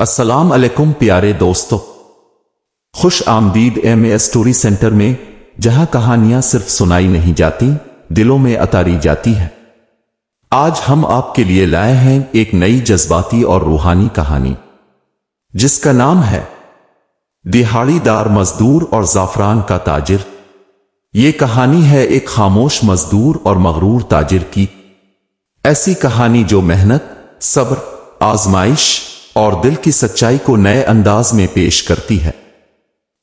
السلام علیکم پیارے دوستو، خوش آمدید ایم اسٹوری سینٹر میں، جہاں کہانیاں صرف سنائی نہیں جاتی، دلوں میں اتاری جاتی ہیں۔ آج ہم آپ کے لیے لائے ہیں ایک نئی جذباتی اور روحانی کہانی، جس کا نام ہے دہاڑی دار مزدور اور زعفران کا تاجر۔ یہ کہانی ہے ایک خاموش مزدور اور مغرور تاجر کی، ایسی کہانی جو محنت، صبر، آزمائش اور دل کی سچائی کو نئے انداز میں پیش کرتی ہے۔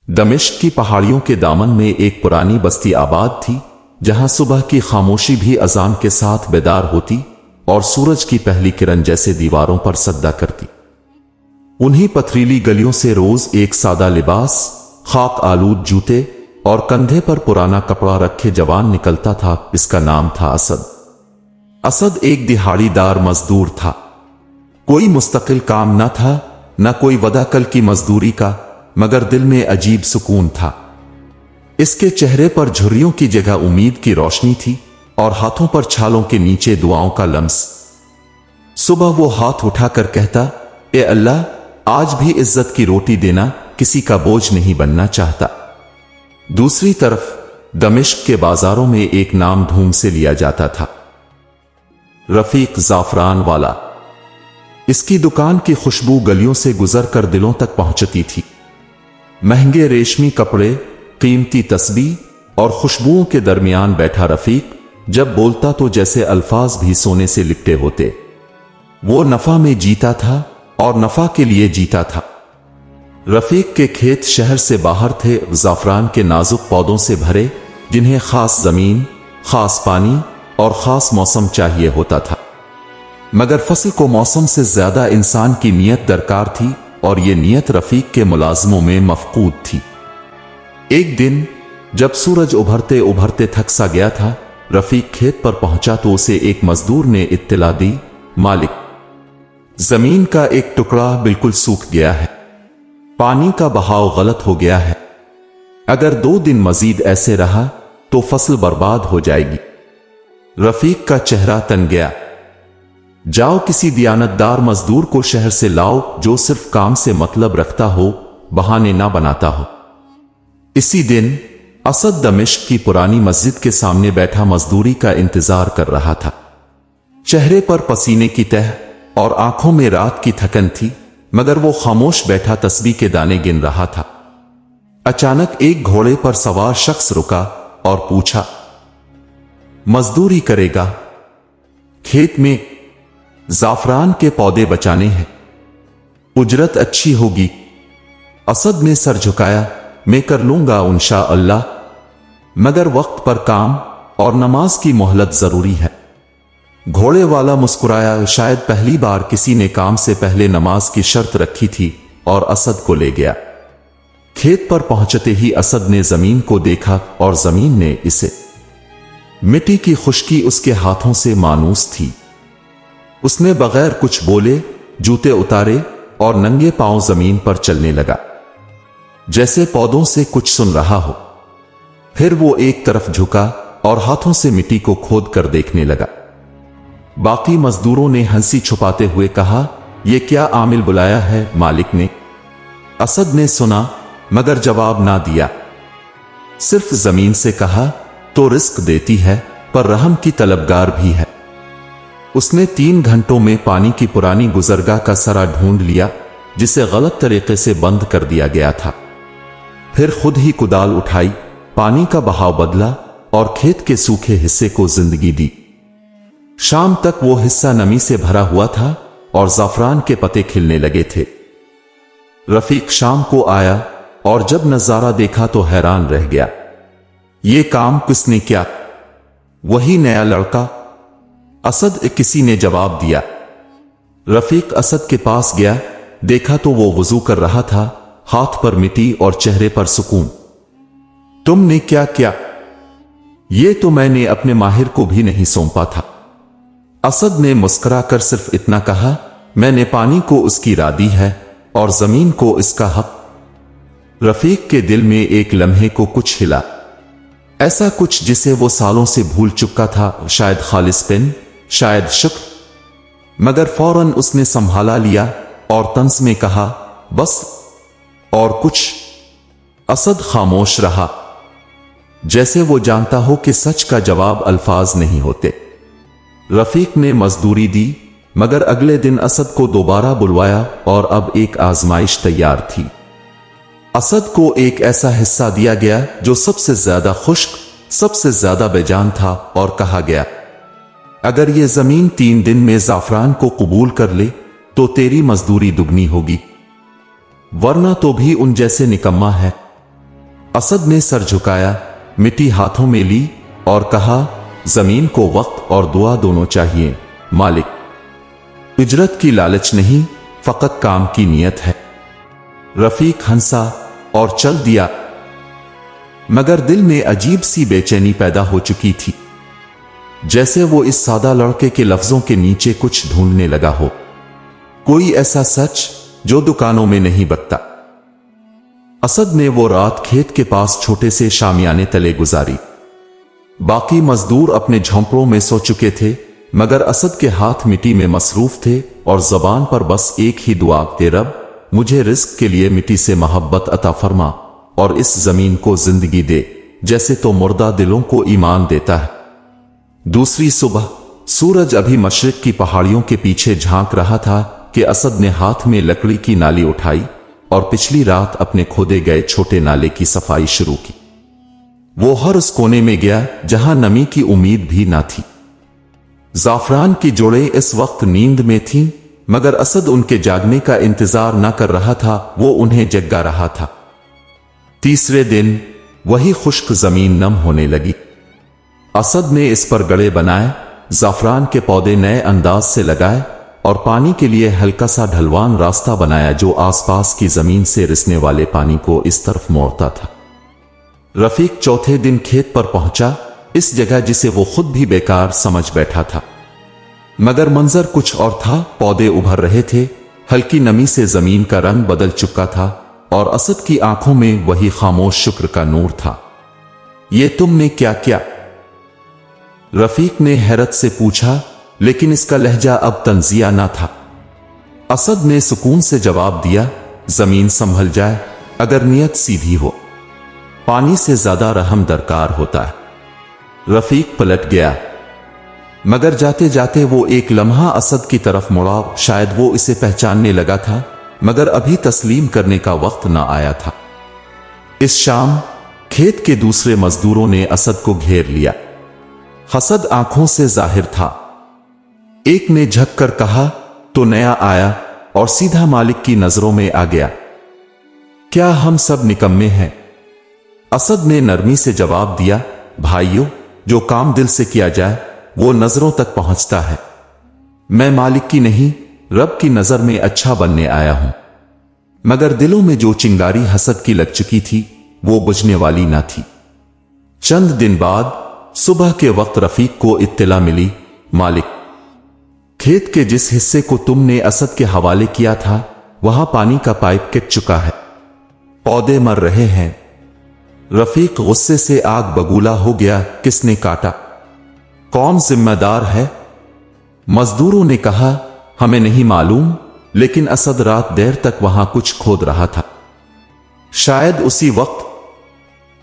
دمشق کی پہاڑیوں کے دامن میں ایک پرانی بستی آباد تھی، جہاں صبح کی خاموشی بھی اذان کے ساتھ بیدار ہوتی اور سورج کی پہلی کرن جیسے دیواروں پر سجدہ کرتی۔ انہی پتھریلی گلیوں سے روز ایک سادہ لباس، خاک آلود جوتے اور کندھے پر پرانا کپڑا رکھے جوان نکلتا تھا۔ اس کا نام تھا اسد۔ اسد ایک دہاڑی دار مزدور تھا۔ کوئی مستقل کام نہ تھا، نہ کوئی وعدہ کل کی مزدوری کا، مگر دل میں عجیب سکون تھا۔ اس کے چہرے پر جھریوں کی جگہ امید کی روشنی تھی اور ہاتھوں پر چھالوں کے نیچے دعاؤں کا لمس۔ صبح وہ ہاتھ اٹھا کر کہتا، اے اللہ، آج بھی عزت کی روٹی دینا، کسی کا بوجھ نہیں بننا چاہتا۔ دوسری طرف دمشق کے بازاروں میں ایک نام دھوم سے لیا جاتا تھا، رفیق زعفران والا۔ اس کی دکان کی خوشبو گلیوں سے گزر کر دلوں تک پہنچتی تھی۔ مہنگے ریشمی کپڑے، قیمتی تسبیح اور خوشبوؤں کے درمیان بیٹھا رفیق جب بولتا تو جیسے الفاظ بھی سونے سے لپٹے ہوتے۔ وہ نفع میں جیتا تھا اور نفع کے لیے جیتا تھا۔ رفیق کے کھیت شہر سے باہر تھے، زعفران کے نازک پودوں سے بھرے، جنہیں خاص زمین، خاص پانی اور خاص موسم چاہیے ہوتا تھا۔ مگر فصل کو موسم سے زیادہ انسان کی نیت درکار تھی، اور یہ نیت رفیق کے ملازموں میں مفقود تھی۔ ایک دن جب سورج ابھرتے ابھرتے تھک سا گیا تھا، رفیق کھیت پر پہنچا تو اسے ایک مزدور نے اطلاع دی، مالک، زمین کا ایک ٹکڑا بالکل سوکھ گیا ہے، پانی کا بہاؤ غلط ہو گیا ہے، اگر 2 دن مزید ایسے رہا تو فصل برباد ہو جائے گی۔ رفیق کا چہرہ تن گیا۔ جاؤ کسی دیانتدار مزدور کو شہر سے لاؤ جو صرف کام سے مطلب رکھتا ہو، بہانے نہ بناتا ہو۔ اسی دن اسد دمشق کی پرانی مسجد کے سامنے بیٹھا مزدوری کا انتظار کر رہا تھا۔ چہرے پر پسینے کی تہ اور آنکھوں میں رات کی تھکن تھی، مگر وہ خاموش بیٹھا تسبیح کے دانے گن رہا تھا۔ اچانک ایک گھوڑے پر سوار شخص رکا اور پوچھا، مزدوری کرے گا؟ کھیت میں زعفران کے پودے بچانے ہیں، اجرت اچھی ہوگی۔ اسد نے سر جھکایا، میں کر لوں گا انشاءاللہ، مگر وقت پر کام اور نماز کی مہلت ضروری ہے۔ گھوڑے والا مسکرایا، شاید پہلی بار کسی نے کام سے پہلے نماز کی شرط رکھی تھی، اور اسد کو لے گیا۔ کھیت پر پہنچتے ہی اسد نے زمین کو دیکھا، اور زمین نے اسے۔ مٹی کی خشکی اس کے ہاتھوں سے مانوس تھی۔ اس نے بغیر کچھ بولے جوتے اتارے اور ننگے پاؤں زمین پر چلنے لگا، جیسے پودوں سے کچھ سن رہا ہو۔ پھر وہ ایک طرف جھکا اور ہاتھوں سے مٹی کو کھود کر دیکھنے لگا۔ باقی مزدوروں نے ہنسی چھپاتے ہوئے کہا، یہ کیا عامل بلایا ہے مالک نے؟ اسد نے سنا مگر جواب نہ دیا، صرف زمین سے کہا، تو رزق دیتی ہے پر رحم کی طلبگار بھی ہے۔ اس نے 3 گھنٹوں میں پانی کی پرانی گزرگاہ کا سرا ڈھونڈ لیا، جسے غلط طریقے سے بند کر دیا گیا تھا۔ پھر خود ہی کدال اٹھائی، پانی کا بہاؤ بدلا اور کھیت کے سوکھے حصے کو زندگی دی۔ شام تک وہ حصہ نمی سے بھرا ہوا تھا اور زعفران کے پتے کھلنے لگے تھے۔ رفیق شام کو آیا اور جب نظارہ دیکھا تو حیران رہ گیا، یہ کام کس نے کیا؟ وہی نیا لڑکا، اسد کسی نے جواب دیا۔ رفیق اسد کے پاس گیا، دیکھا تو وہ وضو کر رہا تھا، ہاتھ پر مٹی اور چہرے پر سکون۔ تم نے کیا کیا؟ یہ تو میں نے اپنے ماہر کو بھی نہیں سونپا تھا۔ اسد نے مسکرا کر صرف اتنا کہا، میں نے پانی کو اس کی راہ دی ہے اور زمین کو اس کا حق۔ رفیق کے دل میں ایک لمحے کو کچھ ہلا، ایسا کچھ جسے وہ سالوں سے بھول چکا تھا، شاید خالص پن، شاید شکر، مگر فوراً اس نے سنبھالا لیا और तंज में कहा, बस और कुछ? असद खामोश रहा, जैसे वो जानता हो कि सच का जवाब अल्फाज नहीं होते। रफीक ने मजदूरी दी, मगर अगले दिन असद को दोबारा बुलवाया और अब एक आजमाइश तैयार थी। असद को एक ऐसा हिस्सा दिया गया जो सबसे ज्यादा खुश्क, सबसे ज्यादा बेजान था, और कहा गया, अगर ये जमीन 3 दिन में जाफरान को कबूल कर ले तो तेरी मजदूरी दुगनी होगी, वरना तो भी उन जैसे निकम्मा है। असद ने सर झुकाया, मिट्टी हाथों में ली और कहा, जमीन को वक्त और दुआ दोनों चाहिए मालिक, इजरत की लालच नहीं, फकत काम की नियत है। रफीक हंसा और चल दिया, मगर दिल में अजीब सी बेचैनी पैदा हो चुकी थी, जैसे वो इस सादा लड़के के लफ्जों के नीचे कुछ ढूंढने लगा हो, कोई ऐसा सच जो दुकानों में नहीं बकता। असद ने वो रात खेत के पास छोटे से शामियाने तले गुजारी। बाकी मजदूर अपने झोंपड़ों में सो चुके थे, मगर असद के हाथ मिट्टी में मसरूफ थे और जबान पर बस एक ही दुआ, के रब, मुझे रिस्क के लिए मिट्टी से मोहब्बत अता फरमा और इस जमीन को जिंदगी दे, जैसे तो मुर्दा दिलों को ईमान देता है। दूसरी सुबह सूरज अभी मशरिक की पहाड़ियों के पीछे झांक रहा था कि असद ने हाथ में लकड़ी की नाली उठाई और पिछली रात अपने खोदे गए छोटे नाले की सफाई शुरू की। वो हर उस कोने में गया जहां नमी की उम्मीद भी ना थी। जाफरान की जोड़ें इस वक्त नींद में थीं, मगर असद उनके जागने का इंतजार न कर रहा था, वो उन्हें जगा रहा था। तीसरे दिन वही खुश्क जमीन नम होने लगी। असद ने इस पर गड़े बनाए, जाफरान के पौधे नए अंदाज से लगाए और पानी के लिए हल्का सा ढलवान रास्ता बनाया जो आसपास की जमीन से रिसने वाले पानी को इस तरफ मोड़ता था। रफीक चौथे दिन खेत पर पहुंचा, इस जगह जिसे वो खुद भी बेकार समझ बैठा था, मगर मंजर कुछ और था। पौधे उभर रहे थे, हल्की नमी से जमीन का रंग बदल चुका था और असद की आंखों में वही खामोश शुक्र का नूर था। ये तुमने क्या किया? रफीक ने हैरत से पूछा, लेकिन इसका लहजा अब तंजिया ना था। असद ने सुकून से जवाब दिया, जमीन संभल जाए अगर नियत सीधी हो, पानी से ज्यादा रहम दरकार होता है। रफीक पलट गया, मगर जाते जाते वो एक लम्हा असद की तरफ मुड़ा। शायद वो इसे पहचानने लगा था, मगर अभी तस्लीम करने का वक्त ना आया था। इस शाम खेत के दूसरे मजदूरों ने असद को घेर लिया। हसद आंखों से जाहिर था। एक ने झक कर कहा, तो नया आया, और सीधा मालिक की नजरों में आ गया। क्या हम सब निकम्मे हैं? असद ने नरमी से जवाब दिया, भाइयों, जो काम दिल से किया जाए वो नजरों तक पहुंचता है। मैं मालिक की नहीं, रब की नजर में अच्छा बनने आया हूं। मगर दिलों में जो चिंगारी हसद की लग चुकी थी वो बुझने वाली ना थी। चंद दिन बाद सुबह के वक्त रफीक को इत्तला मिली, मालिक, खेत के जिस हिस्से को तुमने असद के हवाले किया था वहां पानी का पाइप कट चुका है, पौधे मर रहे हैं। रफीक गुस्से से आग बगूला हो गया, किसने काटा? कौन जिम्मेदार है? मजदूरों ने कहा, हमें नहीं मालूम, लेकिन असद रात देर तक वहां कुछ खोद रहा था। शायद उसी वक्त।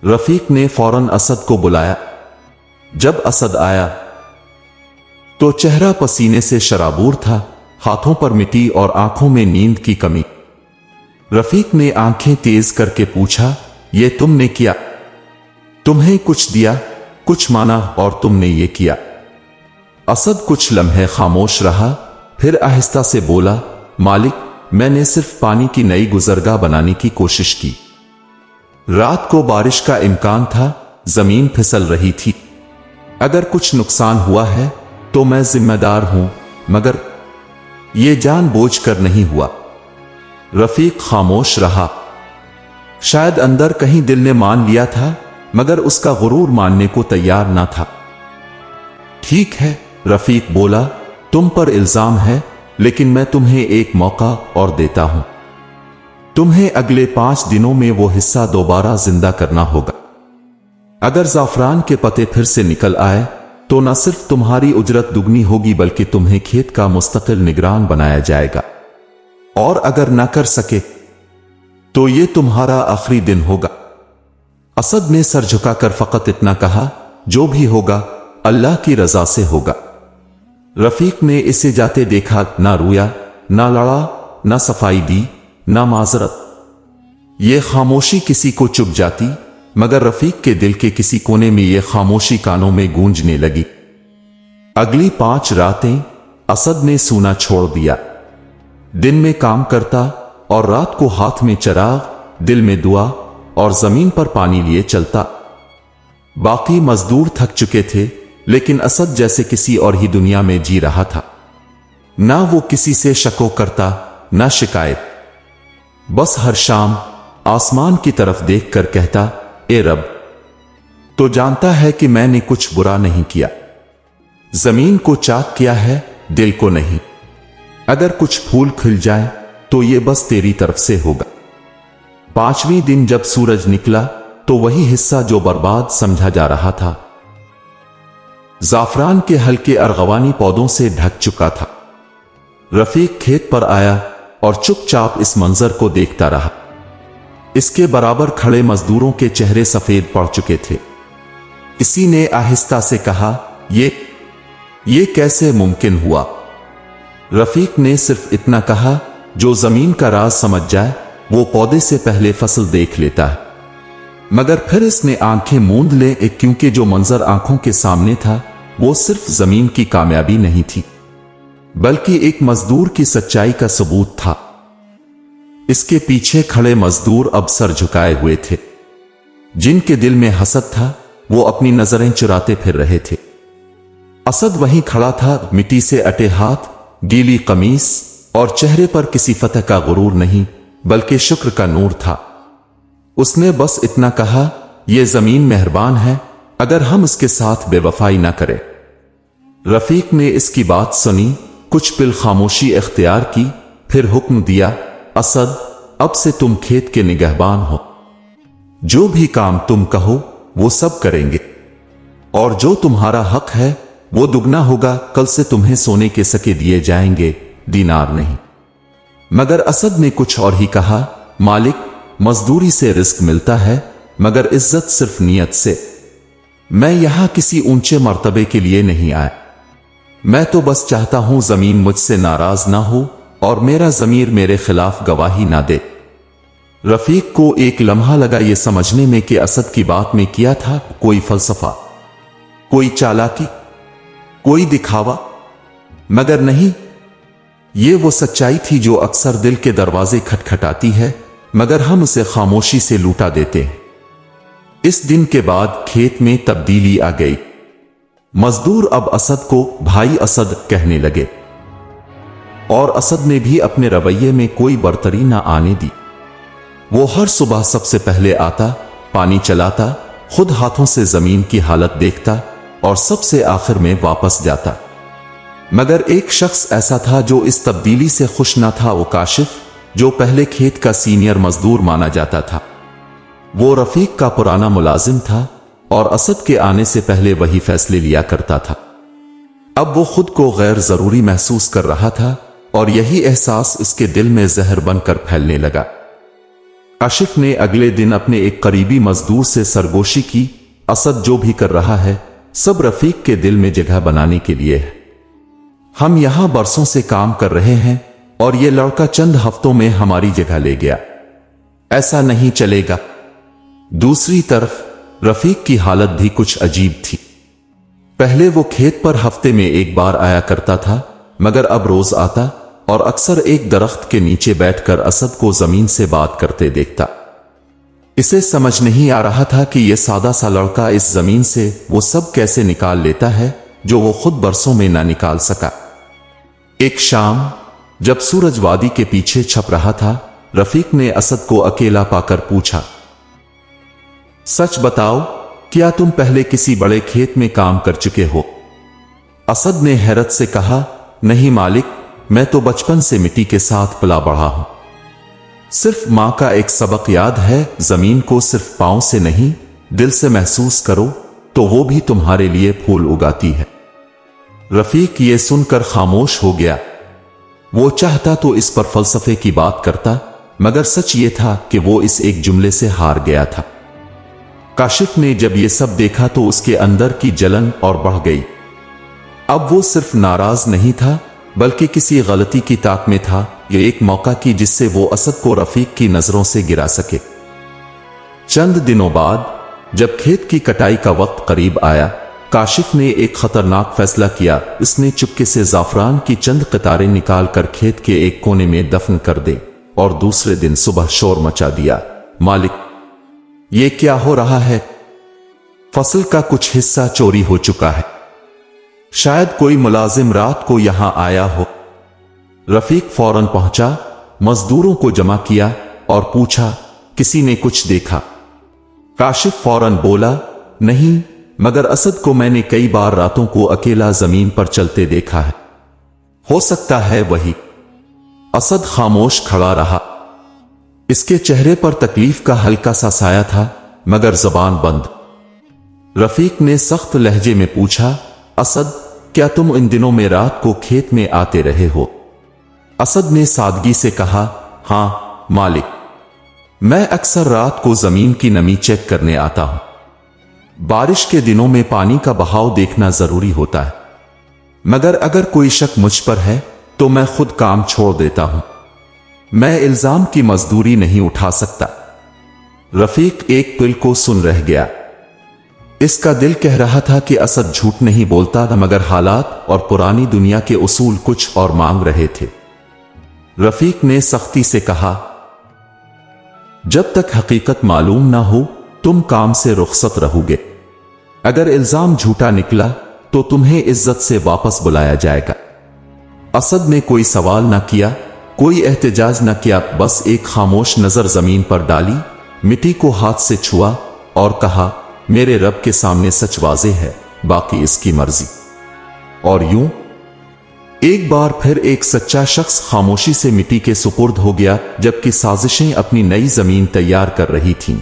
रफीक ने फौरन असद को बुलाया। जब असद आया तो चेहरा पसीने से शराबूर था, हाथों पर मिट्टी और आंखों में नींद की कमी। रफीक ने आंखें तेज करके पूछा, ये तुमने किया? तुम्हें कुछ दिया, कुछ माना और तुमने ये किया? असद कुछ लम्हे खामोश रहा, फिर आहिस्ता से बोला, मालिक, मैंने सिर्फ पानी की नई गुजरगाह बनाने की कोशिश की। रात को बारिश का इम्कान था, जमीन फिसल रही थी। अगर कुछ नुकसान हुआ है तो मैं जिम्मेदार हूं, मगर यह जानबूझकर नहीं हुआ। रफीक खामोश रहा। शायद अंदर कहीं दिल ने मान लिया था, मगर उसका गुरूर मानने को तैयार ना था। ठीक है, रफीक बोला, तुम पर इल्जाम है, लेकिन मैं तुम्हें एक मौका और देता हूं। तुम्हें अगले 5 दिनों में वो हिस्सा दोबारा जिंदा करना होगा। अगर जाफरान के पत्ते फिर से निकल आए तो न सिर्फ तुम्हारी उजरत दुगनी होगी, बल्कि तुम्हें खेत का मुस्तकिल निगरान बनाया जाएगा। और अगर ना कर सके तो ये तुम्हारा आखिरी दिन होगा। असद ने सर झुकाकर फकत इतना कहा, जो भी होगा अल्लाह की रजा से होगा। रफीक ने इसे जाते देखा, ना रोया, ना लड़ा, ना सफाई दी, ना माजरत। ये खामोशी किसी को चुभ जाती, मगर रफीक के दिल के किसी कोने में ये खामोशी कानों में गूंजने लगी। अगली 5 रातें असद ने सूना छोड़ दिया। दिन में काम करता और रात को हाथ में चिराग, दिल में दुआ और जमीन पर पानी लिए चलता। बाकी मजदूर थक चुके थे, लेकिन असद जैसे किसी और ही दुनिया में जी रहा था। ना वो किसी से शको करता, ना शिकायत। बस हर शाम आसमान की तरफ देखकर कहता, ए रब, तो जानता है कि मैंने कुछ बुरा नहीं किया। जमीन को चाक किया है, दिल को नहीं। अगर कुछ फूल खिल जाए तो ये बस तेरी तरफ से होगा। 5वें दिन जब सूरज निकला तो वही हिस्सा जो बर्बाद समझा जा रहा था, जाफरान के हल्के अरगवानी पौधों से ढक चुका था। रफीक खेत पर आया और चुपचाप इस मंजर को देखता रहा। इसके बराबर खड़े मजदूरों के चेहरे सफेद पड़ चुके थे। किसी ने आहिस्ता से कहा, ये कैसे मुमकिन हुआ? रफीक ने सिर्फ इतना कहा, जो जमीन का राज समझ जाए वो पौधे से पहले फसल देख लेता है। मगर फिर इसने आंखें मूंद ले, क्योंकि जो मंजर आंखों के सामने था वो सिर्फ जमीन की कामयाबी नहीं थी, बल्कि एक मजदूर की सच्चाई का सबूत था। इसके पीछे खड़े मजदूर अब सर झुकाए हुए थे। जिनके दिल में हसद था वो अपनी नजरें चुराते फिर रहे थे। असद वहीं खड़ा था, मिट्टी से अटे हाथ, गीली कमीज और चेहरे पर किसी फतह का गुरूर नहीं, बल्कि शुक्र का नूर था। उसने बस इतना कहा, यह जमीन मेहरबान है अगर हम इसके साथ बेवफाई ना करें। रफीक ने इसकी बात सुनी, कुछ पल खामोशी इख्तियार की, फिर हुक्म दिया, असद, अब से तुम खेत के निगहबान हो। जो भी काम तुम कहो वो सब करेंगे, और जो तुम्हारा हक है वो दुगना होगा। कल से तुम्हें सोने के सके दिए जाएंगे, दीनार नहीं। मगर असद ने कुछ और ही कहा, मालिक, मजदूरी से रिस्क मिलता है, मगर इज्जत सिर्फ नियत से। मैं यहां किसी ऊंचे मर्तबे के लिए नहीं आया। मैं तो बस चाहता हूं जमीन मुझसे नाराज ना हो और मेरा जमीर मेरे खिलाफ गवाही ना दे। रफीक को एक लम्हा लगा ये समझने में कि असद की बात में किया था कोई फलसफा, कोई चालाकी, कोई दिखावा, मगर नहीं, ये वो सच्चाई थी जो अक्सर दिल के दरवाजे खटखटाती है, मगर हम उसे खामोशी से लूटा देते हैं। इस दिन के बाद खेत में तब्दीली आ गई। मजदूर अब असद को भाई असद कहने लगे, और असद ने भी अपने रवैये में कोई बरतरी ना आने दी। वो हर सुबह सबसे पहले आता, पानी चलाता, खुद हाथों से जमीन की हालत देखता और सबसे आखिर में वापस जाता। मगर एक शख्स ऐसा था जो इस तब्दीली से खुश न था, वो काशिफ, जो पहले खेत का सीनियर मजदूर माना जाता था। वो रफीक का पुराना मुलाजिम था और असद के आने से पहले वही फैसले लिया करता था। अब वो खुद को गैर जरूरी महसूस कर रहा था और यही एहसास इसके दिल में जहर बनकर फैलने लगा। काशिफ ने अगले दिन अपने एक करीबी मजदूर से सरगोशी की, असद जो भी कर रहा है सब रफीक के दिल में जगह बनाने के लिए है। हम यहां बरसों से काम कर रहे हैं और ये लड़का चंद हफ्तों में हमारी जगह ले गया। ऐसा नहीं चलेगा। दूसरी तरफ रफीक की हालत भी कुछ अजीब थी। पहले वो खेत पर हफ्ते में एक बार आया करता था, मगर अब रोज आता और अक्सर एक दरख्त के नीचे बैठकर असद को जमीन से बात करते देखता। इसे समझ नहीं आ रहा था कि यह सादा सा लड़का इस जमीन से वो सब कैसे निकाल लेता है जो वो खुद बरसों में ना निकाल सका। एक शाम जब सूरज वादी के पीछे छप रहा था, रफीक ने असद को अकेला पाकर पूछा, सच बताओ, क्या तुम पहले किसी बड़े खेत में काम कर चुके हो? असद ने हैरत से कहा, नहीं मालिक, मैं तो बचपन से मिट्टी के साथ पला बढ़ा हूं। सिर्फ मां का एक सबक याद है, जमीन को सिर्फ पांव से नहीं दिल से महसूस करो तो वो भी तुम्हारे लिए फूल उगाती है। रफीक ये सुनकर खामोश हो गया। वो चाहता तो इस पर फलसफे की बात करता, मगर सच ये था कि वो इस एक जुमले से हार गया था। काशिफ ने जब ये सब देखा तो उसके अंदर की जलन और बढ़ गई। अब वो सिर्फ नाराज नहीं था, बल्कि किसी गलती की ताक में था, ये एक मौका की जिससे वो असद को रफीक की नजरों से गिरा सके। चंद दिनों बाद जब खेत की कटाई का वक्त करीब आया, काशिफ ने एक खतरनाक फैसला किया। उसने चुपके से जाफरान की चंद कतारें निकाल कर खेत के एक कोने में दफन कर दे और दूसरे दिन सुबह शोर मचा दिया, मालिक, ये क्या हो रहा है? फसल का कुछ हिस्सा चोरी हो चुका है। शायद कोई मुलाजिम रात को यहां आया हो। रफीक फौरन पहुंचा, मजदूरों को जमा किया और पूछा, किसी ने कुछ देखा? काशिफ फौरन बोला, नहीं, मगर असद को मैंने कई बार रातों को अकेला जमीन पर चलते देखा है। हो सकता है वही। असद खामोश खड़ा रहा। इसके चेहरे पर तकलीफ का हल्का सा साया था, मगर जबान बंद। रफीक ने सख्त लहजे में पूछा, असद, क्या तुम इन दिनों में रात को खेत में आते रहे हो? असद ने सादगी से कहा, हां मालिक, मैं अक्सर रात को जमीन की नमी चेक करने आता हूं। बारिश के दिनों में पानी का बहाव देखना जरूरी होता है, मगर अगर कोई शक मुझ पर है तो मैं खुद काम छोड़ देता हूं। मैं इल्जाम की मजदूरी नहीं उठा सकता। रफीक एक पल को सुन रह गया। इसका दिल कह रहा था कि असद झूठ नहीं बोलता था, मगर हालात और पुरानी दुनिया के उसूल कुछ और मांग रहे थे। रफीक ने सख्ती से कहा, जब तक हकीकत मालूम ना हो तुम काम से रुखसत रहोगे। अगर इल्जाम झूठा निकला तो तुम्हें इज्जत से वापस बुलाया जाएगा। असद ने कोई सवाल न किया, कोई एहतजाज न किया, बस एक खामोश नजर जमीन पर डाली, मिट्टी को हाथ से छुआ और कहा, मेरे रब के सामने सच वाज़े है, बाकी इसकी मर्जी। और यूं एक बार फिर एक सच्चा शख्स खामोशी से मिट्टी के सुपुर्द हो गया, जबकि साजिशें अपनी नई जमीन तैयार कर रही थीं।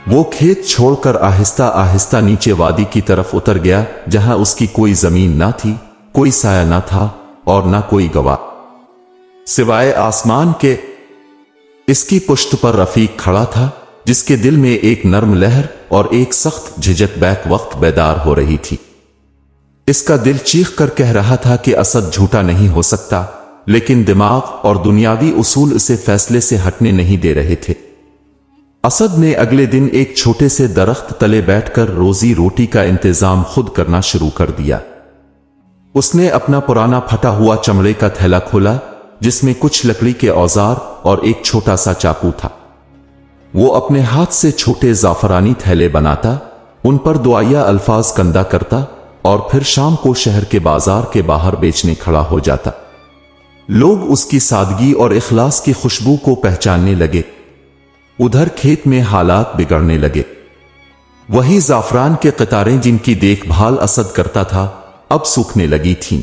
वो खेत छोड़कर आहिस्ता आहिस्ता नीचे वादी की तरफ उतर गया, जहां उसकी कोई जमीन ना थी, कोई साया ना था और ना कोई गवाह, सिवाय आसमान के। इसकी पुश्त पर रफीक खड़ा था, जिसके दिल में एक नर्म लहर और एक सख्त झिझक बैक वक्त बेदार हो रही थी। इसका दिल चीख कर कह रहा था कि असद झूठा नहीं हो सकता, लेकिन दिमाग और दुनियावी उसूल इसे फैसले से हटने नहीं दे रहे थे। असद ने अगले दिन एक छोटे से दरख्त तले बैठकर रोजी रोटी का इंतजाम खुद करना शुरू कर दिया। उसने अपना पुराना फटा हुआ चमड़े का थैला खोला, जिसमें कुछ लकड़ी के औजार और एक छोटा सा चाकू था। वो अपने हाथ से छोटे जाफरानी थैले बनाता, उन पर दुआया अल्फाज कंदा करता और फिर शाम को शहर के बाजार के बाहर बेचने खड़ा हो जाता। लोग उसकी सादगी और इखलास की खुशबू को पहचानने लगे। उधर खेत में हालात बिगड़ने लगे। वही जाफरान के कतारें जिनकी देखभाल असद करता था, अब सूखने लगी थीं।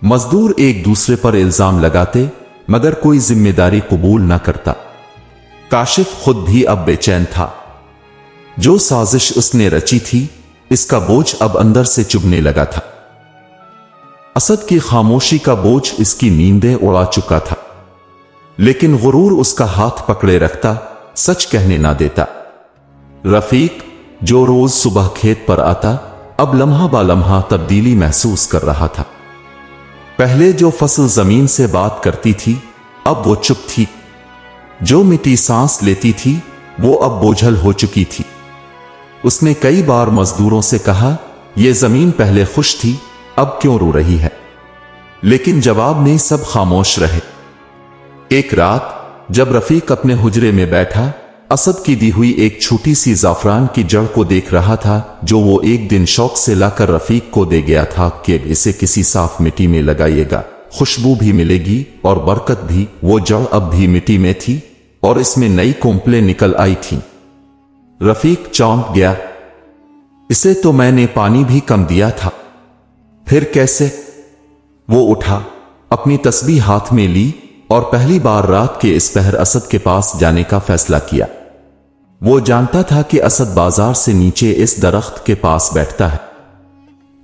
मजदूर एक दूसरे पर इल्जाम लगाते, मगर कोई जिम्मेदारी कबूल न करता। काशिफ खुद भी अब बेचैन था। जो साजिश उसने रची थी, इसका बोझ अब अंदर से चुभने लगा था। असद की खामोशी का बोझ इसकी नींदें उड़ा चुका था, लेकिन गुरूर उसका हाथ पकड़े रखता, सच कहने ना देता। रफीक, जो रोज सुबह खेत पर आता, अब लम्हा बा लम्हा तब्दीली महसूस कर रहा था। पहले जो फसल जमीन से बात करती थी, अब वो चुप थी। जो मिट्टी सांस लेती थी, वो अब बोझल हो चुकी थी। उसने कई बार मजदूरों से कहा, यह जमीन पहले खुश थी, अब क्यों रो रही है? लेकिन जवाब में सब खामोश रहे। एक रात जब रफीक अपने हुजरे में बैठा, असद की दी हुई एक छोटी सी जाफरान की जड़ को देख रहा था, जो वो एक दिन शौक से लाकर रफीक को दे गया था कि इसे किसी साफ मिट्टी में लगाइएगा, खुशबू भी मिलेगी और बरकत भी। वो जड़ अब भी मिट्टी में थी और इसमें नई कोंपलें निकल आई थीं। रफीक चौंक गया, इसे तो मैंने पानी भी कम दिया था, फिर कैसे? वो उठा, अपनी तस्बीह हाथ में ली और पहली बार रात के इस पहर असद के पास जाने का फैसला किया। वो जानता था कि असद बाजार से नीचे इस दरख्त के पास बैठता है।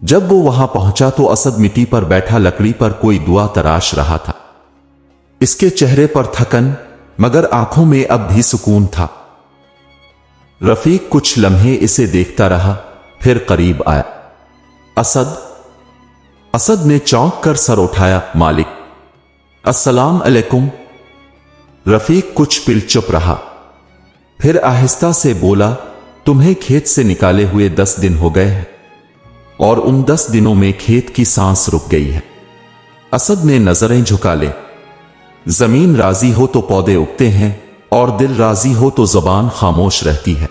जब वो वहां पहुंचा तो असद मिट्टी पर बैठा लकड़ी पर कोई दुआ तराश रहा था। इसके चेहरे पर थकन मगर आंखों में अब भी सुकून था। रफीक कुछ लम्हे इसे देखता रहा, फिर करीब आया। असद ने चौंक कर सर उठाया। मालिक, अस्सलाम अलैकुम। रफीक कुछ पिल चुप रहा, फिर आहिस्ता से बोला, तुम्हें खेत से निकाले हुए 10 दिन हो गए हैं और उन 10 दिनों में खेत की सांस रुक गई है। असद ने नजरें झुका ले। जमीन राजी हो तो पौधे उगते हैं और दिल राजी हो तो जबान खामोश रहती है।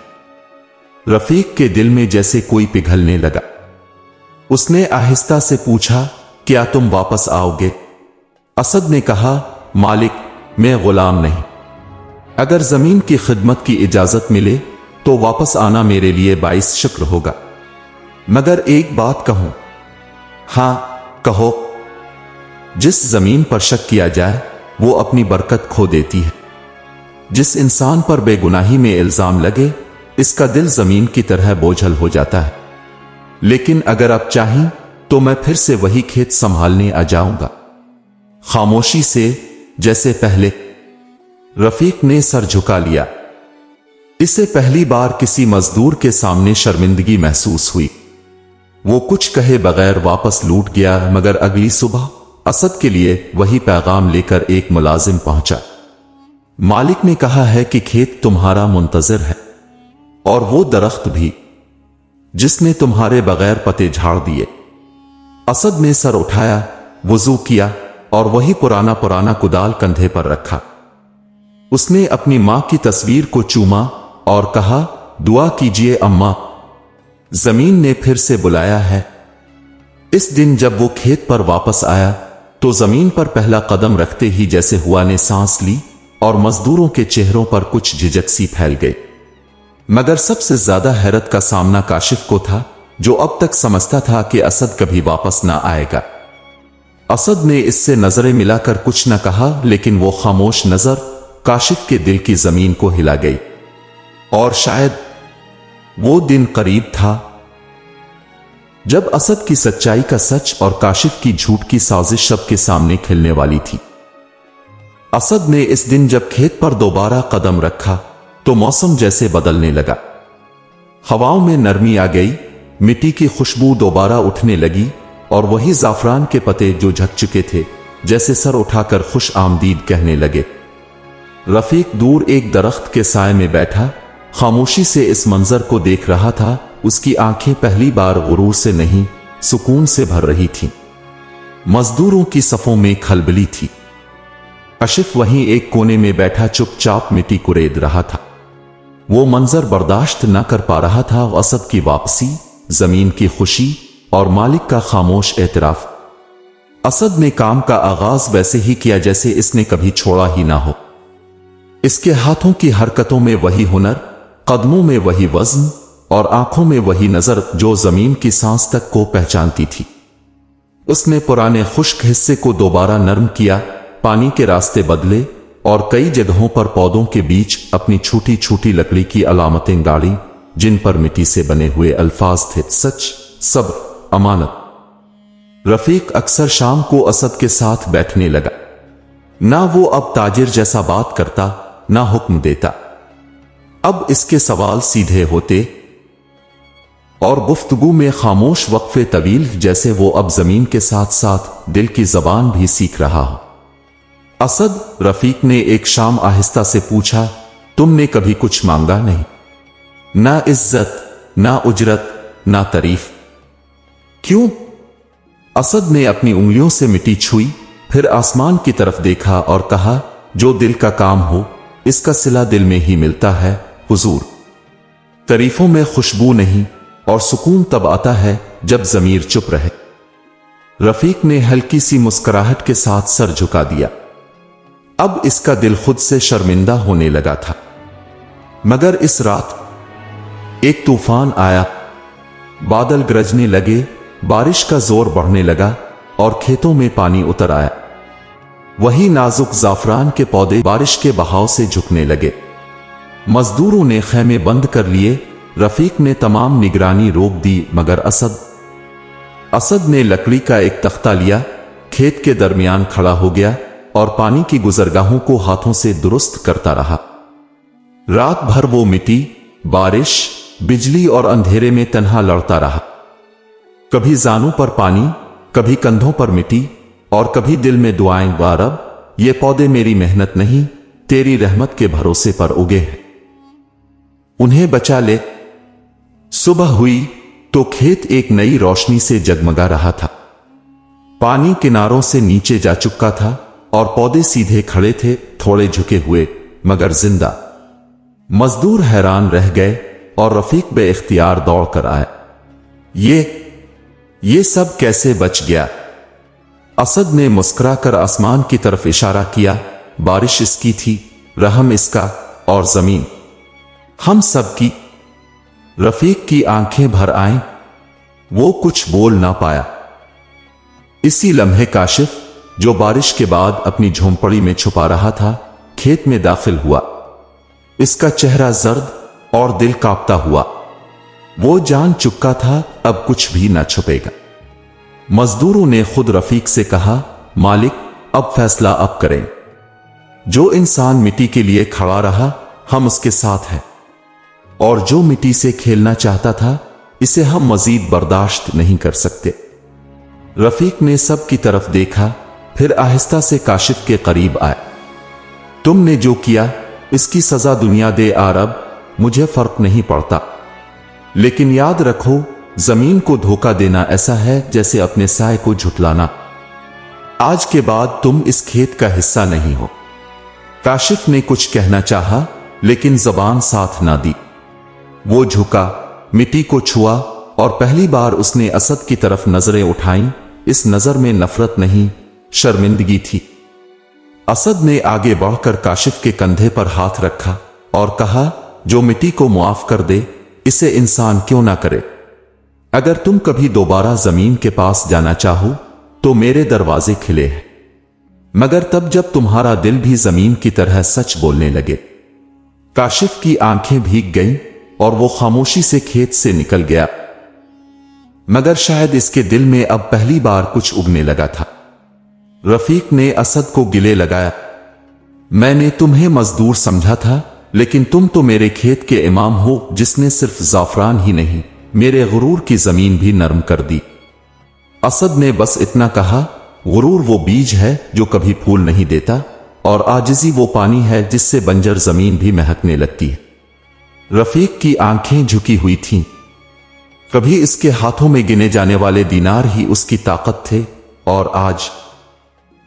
रफीक के दिल में जैसे कोई पिघलने लगा। उसने आहिस्ता से पूछा, क्या तुम वापस आओगे? असद ने कहा, मालिक, मैं गुलाम नहीं। अगर जमीन की खिदमत की इजाजत मिले तो वापस आना मेरे लिए बाइस शुक्र होगा। मगर एक बात कहूं? हां, कहो। जिस जमीन पर शक किया जाए वो अपनी बरकत खो देती है। जिस इंसान पर बेगुनाही में इल्जाम लगे इसका दिल जमीन की तरह बोझल हो जाता है। लेकिन अगर आप चाहें तो मैं फिर से वही खेत संभालने आ जाऊंगा। खामोशी से, जैसे पहले। रफीक ने सर झुका लिया। इसे पहली बार किसी मजदूर के सामने शर्मिंदगी महसूस हुई। वो कुछ कहे बगैर वापस लौट गया। मगर अगली सुबह असद के लिए वही पैगाम लेकर एक मुलाजिम पहुंचा। मालिक ने कहा है कि खेत तुम्हारा मुंतजर है और वो दरख्त भी जिसने तुम्हारे बगैर पत्ते झाड़ दिए। असद ने सर उठाया, वुजू किया और वही पुराना कुदाल कंधे पर रखा। उसने अपनी मां की तस्वीर को चूमा और कहा, दुआ कीजिए अम्मा। जमीन ने फिर से बुलाया है। इस दिन जब वो खेत पर वापस आया तो जमीन पर पहला कदम रखते ही जैसे हुआ ने सांस ली और मजदूरों के चेहरों पर कुछ झिझक सी फैल गई। मगर सबसे ज्यादा हैरत का सामना काशिफ को था, जो अब तक समझता था कि असद कभी वापस ना आएगा। असद ने इससे नजरें मिलाकर कुछ न कहा, लेकिन वो खामोश नजर काशिफ के दिल की जमीन को हिला गई। और शायद वो दिन करीब था जब असद की सच्चाई का सच और काशिफ की झूठ की साजिश सबके सामने खिलने वाली थी। असद ने इस दिन जब खेत पर दोबारा कदम रखा तो मौसम जैसे बदलने लगा। हवाओं में नरमी आ गई, मिट्टी की खुशबू दोबारा उठने लगी और वही जाफरान के पत्ते जो झक चुके थे जैसे सर उठाकर खुश आमदीद कहने लगे। रफीक दूर एक दरख्त के साए में बैठा खामोशी से इस मंजर को देख रहा था। उसकी आंखें पहली बार गुरूर से नहीं, सुकून से भर रही थीं। मजदूरों की सफों में खलबली थी। काशिफ वहीं एक कोने में बैठा चुपचाप मिट्टी कुरेद रहा था। वो मंजर बर्दाश्त न कर पा रहा था। असद की वापसी, जमीन की खुशी और मालिक का खामोश एतराफ। असद ने काम का आगाज वैसे ही किया जैसे इसने कभी छोड़ा ही ना हो। इसके हाथों की हरकतों में वही हुनर, कदमों में वही वजन और आंखों में वही नजर जो जमीन की सांस तक को पहचानती थी। उसने पुराने खुश्क हिस्से को दोबारा नरम किया, पानी के रास्ते बदले और कई जगहों पर पौधों के बीच अपनी छोटी छोटी लकड़ी की अलामतें गाड़ी, जिन पर मिट्टी से बने हुए अल्फाज थे, सच, सब्र, अमानत। रफीक अक्सर शाम को असद के साथ बैठने लगा। ना वो अब ताजिर जैसा बात करता, ना हुक्म देता। अब इसके सवाल सीधे होते और गुफ्तगू में खामोश वक्फे तवील, जैसे वो अब जमीन के साथ साथ दिल की जबान भी सीख रहा हो। असद, रफीक ने एक शाम आहिस्ता से पूछा, तुमने कभी कुछ मांगा नहीं? ना इज्जत, ना उजरत, ना तारीफ। क्यों? असद ने अपनी उंगलियों से मिट्टी छुई, फिर आसमान की तरफ देखा और कहा, जो दिल का काम हो इसका सिला दिल में ही मिलता है हुजूर। तारीफों में खुशबू नहीं और सुकून तब आता है जब जमीर चुप रहे। रफीक ने हल्की सी मुस्कुराहट के साथ सर झुका दिया। अब इसका दिल खुद से शर्मिंदा होने लगा था। मगर इस रात एक तूफान आया। बादल गरजने लगे, बारिश का जोर बढ़ने लगा और खेतों में पानी उतर आया। वही नाजुक जाफरान के पौधे बारिश के बहाव से झुकने लगे। मजदूरों ने खैमे बंद कर लिए। रफीक ने तमाम निगरानी रोक दी, मगर असद ने लकड़ी का एक तख्ता लिया, खेत के दरमियान खड़ा हो गया और पानी की गुजरगाहों को हाथों से दुरुस्त करता रहा। रात भर वो मिट्टी, बारिश, बिजली और अंधेरे में तन्हा लड़ता रहा। कभी जानों पर पानी, कभी कंधों पर मिट्टी और कभी दिल में दुआएं, या रब, ये पौधे मेरी मेहनत नहीं, तेरी रहमत के भरोसे पर उगे हैं, उन्हें बचा ले। सुबह हुई तो खेत एक नई रोशनी से जगमगा रहा था। पानी किनारों से नीचे जा चुका था और पौधे सीधे खड़े थे, थोड़े झुके हुए मगर जिंदा। मजदूर हैरान रह गए और रफीक बेइख्तियार दौड़ कर आए। ये सब कैसे बच गया? असद ने मुस्कुराकर आसमान की तरफ इशारा किया। बारिश इसकी थी, रहम इसका, और जमीन हम सब की। रफीक की आंखें भर आईं। वो कुछ बोल ना पाया। इसी लम्हे काशिफ, जो बारिश के बाद अपनी झोंपड़ी में छुपा रहा था, खेत में दाखिल हुआ। इसका चेहरा जर्द और दिल कांपता हुआ। वो जान चुका था अब कुछ भी ना छुपेगा। मजदूरों ने खुद रफीक से कहा, मालिक, अब फैसला अब करें। जो इंसान मिट्टी के लिए खड़ा रहा, हम उसके साथ हैं, और जो मिट्टी से खेलना चाहता था, इसे हम मजीद बर्दाश्त नहीं कर सकते। रफीक ने सब की तरफ देखा, फिर आहिस्ता से काशिफ के करीब आए। तुमने जो किया, इसकी सजा दुनिया दे आ रब, मुझे फर्क नहीं पड़ता, लेकिन याद रखो, जमीन को धोखा देना ऐसा है जैसे अपने साए को झुठलाना। आज के बाद तुम इस खेत का हिस्सा नहीं हो। काशिफ ने कुछ कहना चाहा, लेकिन जबान साथ ना दी। वो झुका, मिट्टी को छुआ और पहली बार उसने असद की तरफ नजरें उठाईं। इस नजर में नफरत नहीं, शर्मिंदगी थी। असद ने आगे बढ़कर काशिफ के कंधे पर हाथ रखा और कहा, जो मिट्टी को मुआफ कर दे, इसे इंसान क्यों ना करे। अगर तुम कभी दोबारा जमीन के पास जाना चाहो तो मेरे दरवाजे खिले हैं, मगर तब जब तुम्हारा दिल भी जमीन की तरह सच बोलने लगे। काशिफ की आंखें भीग गईं और वो खामोशी से खेत से निकल गया। मगर शायद इसके दिल में अब पहली बार कुछ उगने लगा था। रफीक ने असद को गिले लगाया, मैंने तुम्हें मजदूर समझा था, लेकिन तुम तो मेरे खेत के इमाम हो, जिसने सिर्फ जाफरान ही नहीं, मेरे गुरूर की जमीन भी नरम कर दी। असद ने बस इतना कहा, गुरूर वो बीज है जो कभी फूल नहीं देता, और आजिजी वो पानी है जिससे बंजर जमीन भी महकने लगती है। रफीक की आंखें झुकी हुई थीं। कभी इसके हाथों में गिने जाने वाले दीनार ही उसकी ताकत थे, और आज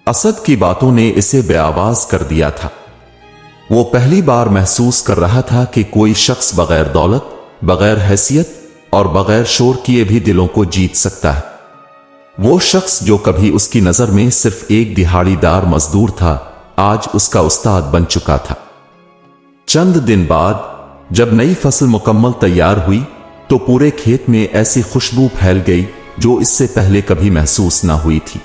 असद की बातों ने इसे बेआवाज कर दिया था। वो पहली बार महसूस कर रहा था कि कोई शख्स बगैर दौलत, बगैर हैसियत और बगैर शोर किए भी दिलों को जीत सकता है। वो शख्स जो कभी उसकी नजर में सिर्फ एक दिहाड़ीदार मजदूर था, आज उसका उस्ताद बन चुका था। चंद दिन बाद जब नई फसल मुकम्मल तैयार हुई तो पूरे खेत में ऐसी खुशबू फैल गई जो इससे पहले कभी महसूस ना हुई थी।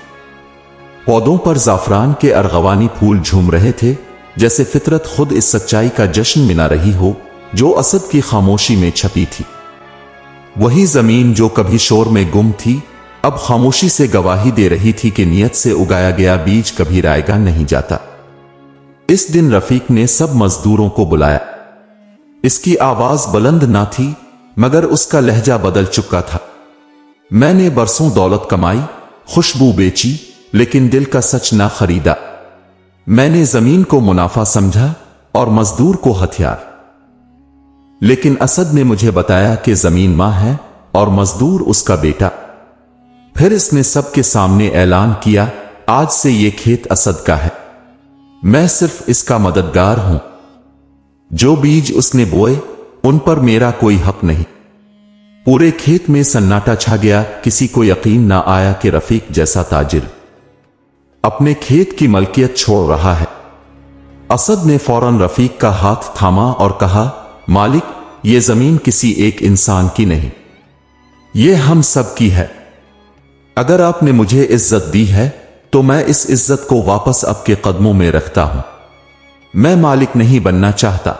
पौधों पर जाफरान के अरगवानी फूल झूम रहे थे, जैसे फितरत खुद इस सच्चाई का जश्न मना रही हो जो असद की खामोशी में छपी थी। वही जमीन जो कभी शोर में गुम थी, अब खामोशी से गवाही दे रही थी कि नियत से उगाया गया बीज कभी रायगा नहीं जाता। इस दिन रफीक ने सब मजदूरों को बुलाया। इसकी आवाज बुलंद ना थी, मगर उसका लहजा बदल चुका था। मैंने बरसों दौलत कमाई, खुशबू बेची, लेकिन दिल का सच ना खरीदा। मैंने जमीन को मुनाफा समझा और मजदूर को हथियार। लेकिन असद ने मुझे बताया कि जमीन मां है और मजदूर उसका बेटा। फिर इसने सबके सामने ऐलान किया, आज से ये खेत असद का है, मैं सिर्फ इसका मददगार हूं। जो बीज उसने बोए, उन पर मेरा कोई हक नहीं। पूरे खेत में सन्नाटा छा गया। किसी को यकीन ना आया कि रफीक जैसा ताजिर अपने खेत की मलकियत छोड़ रहा है। असद ने फौरन रफीक का हाथ थामा और कहा, मालिक, ये जमीन किसी एक इंसान की नहीं, ये हम सब की है। अगर आपने मुझे इज्जत दी है तो मैं इस इज्जत को वापस आपके कदमों में रखता हूं। मैं मालिक नहीं बनना चाहता,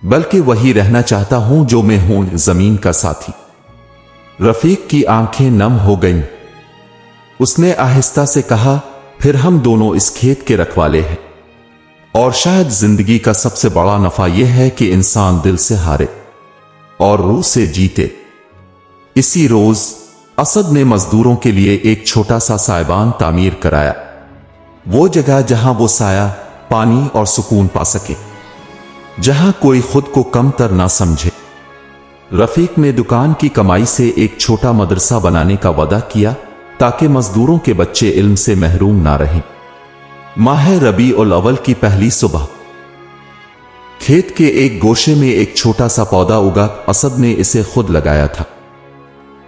बल्कि वही रहना चाहता हूं जो मैं हूं, जमीन का साथी। रफीक की आंखें नम हो गईं। उसने आहिस्ता से कहा, फिर हम दोनों इस खेत के रखवाले हैं। और शायद जिंदगी का सबसे बड़ा नफा यह है कि इंसान दिल से हारे और रूह से जीते। इसी रोज असद ने मजदूरों के लिए एक छोटा सा साइबान तामीर कराया, वो जगह जहां वो साया, पानी और सुकून पा सके, जहां कोई खुद को कमतर ना समझे। रफीक ने दुकान की कमाई से एक छोटा मदरसा बनाने का वादा किया ताकि मजदूरों के बच्चे इल्म से महरूम ना रहें। माह रबीउल अव्वल की पहली सुबह खेत के एक गोशे में एक छोटा सा पौधा उगा। असद ने इसे खुद लगाया था।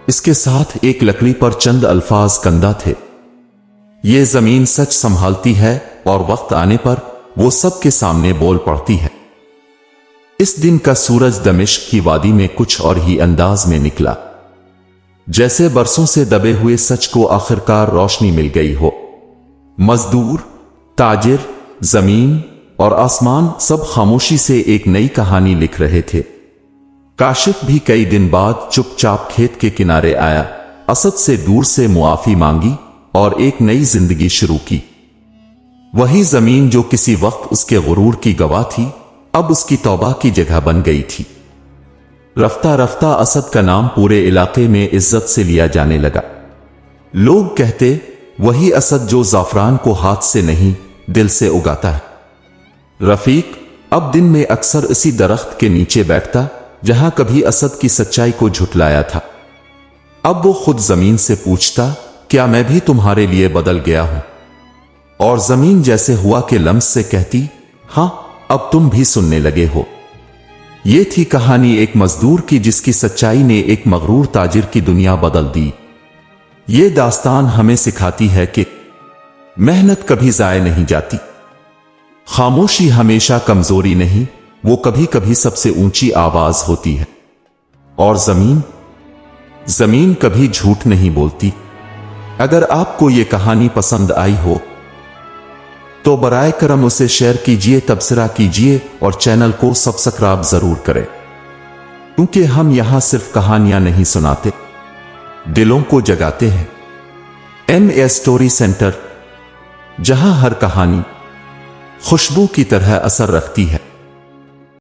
इसके साथ एक लकड़ी पर चंद अल्फाज कंधा थे, ये जमीन सच संभालती है और वक्त आने पर वो सबके सामने बोल पड़ती है। इस दिन का सूरज दमिश्क की वादी में कुछ और ही अंदाज में निकला, जैसे बरसों से दबे हुए सच को आखिरकार रोशनी मिल गई हो। मजदूर, ताजिर, जमीन और आसमान सब खामोशी से एक नई कहानी लिख रहे थे। काशिफ भी कई दिन बाद चुपचाप खेत के किनारे आया, असद से दूर से मुआफी मांगी और एक नई जिंदगी शुरू की। वही जमीन जो किसी वक्त उसके गुरूर की गवाह थी, अब उसकी तौबा की जगह बन गई थी। रफ्ता रफ्ता असद का नाम पूरे इलाके में इज्जत से लिया जाने लगा। लोग कहते, वही असद जो जाफरान को हाथ से नहीं दिल से उगाता है। रफीक अब दिन में अक्सर इसी दरख्त के नीचे बैठता जहां कभी असद की सच्चाई को झुटलाया था। अब वो खुद जमीन से पूछता, क्या मैं भी तुम्हारे लिए बदल गया हूं? और जमीन जैसे हुआ के लम्स से कहती, हां, अब तुम भी सुनने लगे हो। ये थी कहानी एक मजदूर की जिसकी सच्चाई ने एक मगरूर ताजिर की दुनिया बदल दी। ये दास्तान हमें सिखाती है कि मेहनत कभी जाया नहीं जाती, खामोशी हमेशा कमजोरी नहीं, वो कभी कभी सबसे ऊंची आवाज होती है। और जमीन कभी झूठ नहीं बोलती। अगर आपको ये कहानी पसंद आई हो तो बराए करम उसे शेयर कीजिए, तबसरा कीजिए और चैनल को सब्सक्राइब जरूर करें, क्योंकि हम यहां सिर्फ कहानियां नहीं सुनाते, दिलों को जगाते हैं। MA स्टोरी सेंटर, जहां हर कहानी खुशबू की तरह असर रखती है।